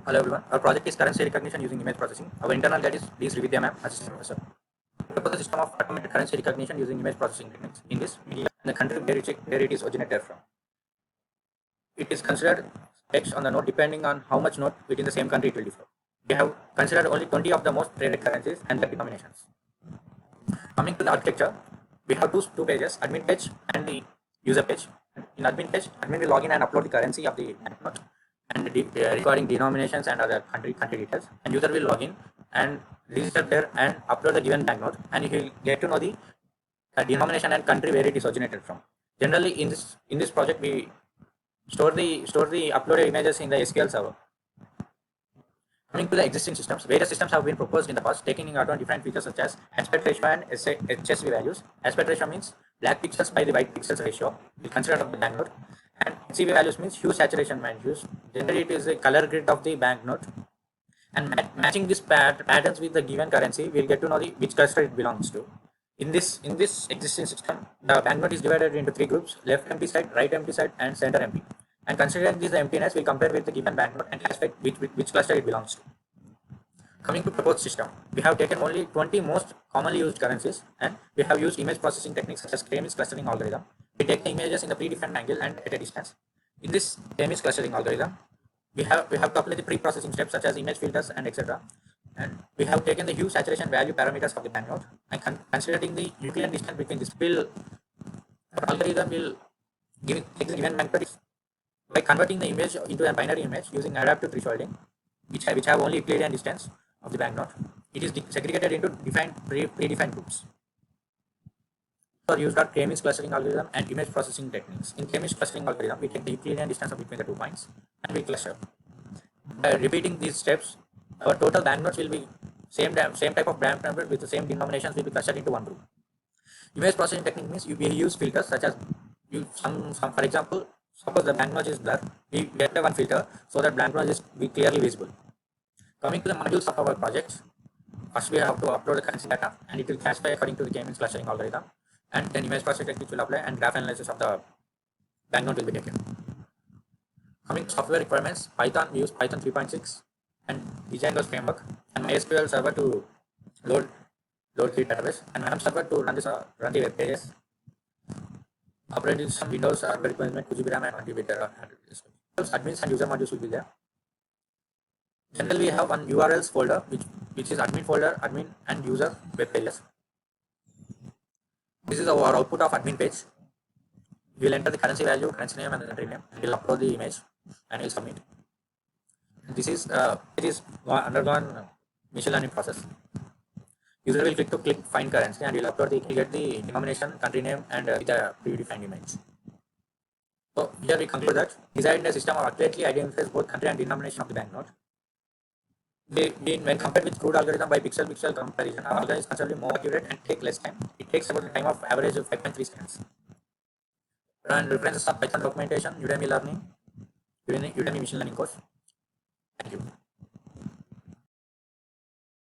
Hello everyone. Our project is currency recognition using image processing. Our internal guide is D. Srividya ma'am, assistant professor. We propose a system of automated currency recognition using image processing techniques. In this, we and the country where it is originated from. It is considered text on the note depending on how much note within the same country it will differ. We have considered only 20 of the most traded currencies and their denominations. Coming to the architecture, we have two pages, admin page and the user page. In admin page, admin will log in and upload the currency of the banknote and recording denominations and other country details. And user will log in and register there and upload the given banknote, and he will get to know the denomination and country where it is originated from. Generally, in this project, we store the uploaded images in the SQL server. Coming to the existing systems, various systems have been proposed in the past, taking into account different features such as aspect ratio and HSV values. Aspect ratio means black pixels by the white pixels ratio, we consider of the banknote, and HCV values means hue saturation values. Generally, it is the color grid of the banknote, and matching these patterns with the given currency, we'll get to know which cluster it belongs to. In this existing system, the banknote is divided into three groups: left empty side, right empty side, and center empty. And considering this emptiness, we'll compare with the given banknote and classify which cluster it belongs to. Coming to proposed system, we have taken only 20 most commonly used currencies, and we have used image processing techniques such as K-means clustering algorithm. We take the images in the predefined angle and at a distance. In this K-means clustering algorithm, we have calculated the pre-processing steps such as image filters and etc. And we have taken the hue saturation value parameters of the banknote and considering the Euclidean distance between this algorithm will take the given banknote by converting the image into a binary image using adaptive thresholding, which have only Euclidean distance of the banknote. It is segregated into predefined groups. For used are K-means clustering algorithm and image processing techniques. In K-means clustering algorithm, we take the Euclidean distance between the 2 points and we cluster. By repeating these steps, our total banknotes will be same type of banknote with the same denominations will be clustered into one group. Image processing technique means we use filters such as some for example, suppose the banknote is blur, we get one filter so that banknote is be clearly visible. Coming to the modules of our project, first we have to upload the currency data and it will classify according to the K-means clustering algorithm, and then image processing technique will apply and graph analysis of the banknote will be taken. Coming to software requirements, Python, we use Python 3.6 and Django framework and MySQL server to load the database and RAM server to run the web pages. Operating system Windows requirement 2 GB RAM and 1 GB admins and user modules will be there. Generally, we have one URLs folder which is admin folder, admin and user web pages. This is our output of admin page. We will enter the currency value, currency name, and the country name. We will upload the image and we will submit. This is it is undergone machine learning process. User will click find currency and will upload get the denomination, country name, and the predefined image. So here we conclude that designed a system of accurately identifies both country and denomination of the banknote. When compared with crude algorithm by pixel comparison, our algorithm is considerably more accurate and take less time. It takes about the time of average of 5.3 seconds. And references of Python documentation, Udemy Learning, Udemy Machine Learning course. Thank you.